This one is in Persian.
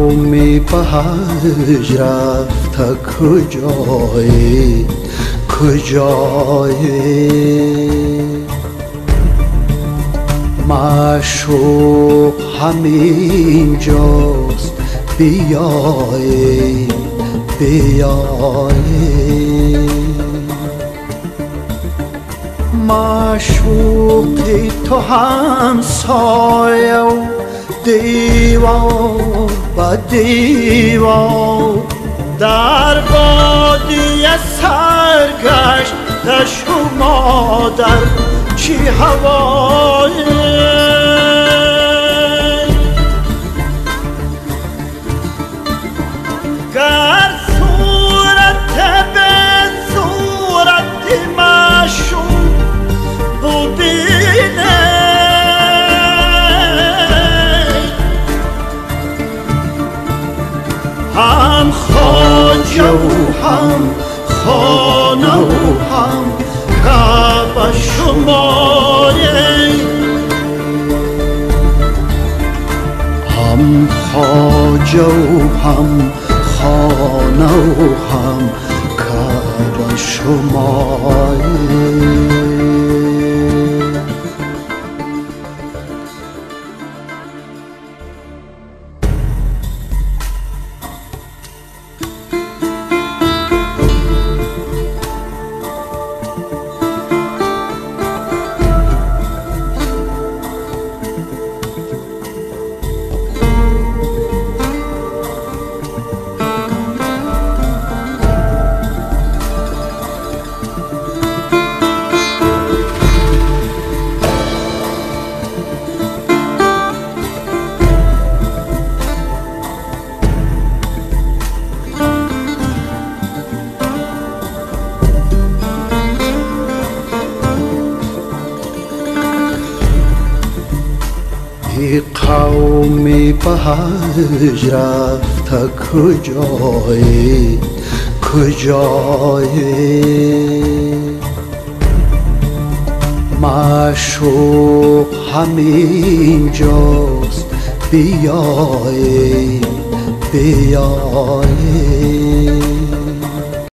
قومی به حج رفته کجایی معشوق همین جاست بیایی معشوقی تو همسایه و دیوار با دیوار در بادیه سرگشت شما در چی هوایی گر صورت به صورت معشوق ببینه هم خواجه و هم خانه و هم کعبه شمایه هم خواجه و هم خانه و هم کعبه شمایه ای قومی به حج رفته کجایی معشوق همین جاست بیایی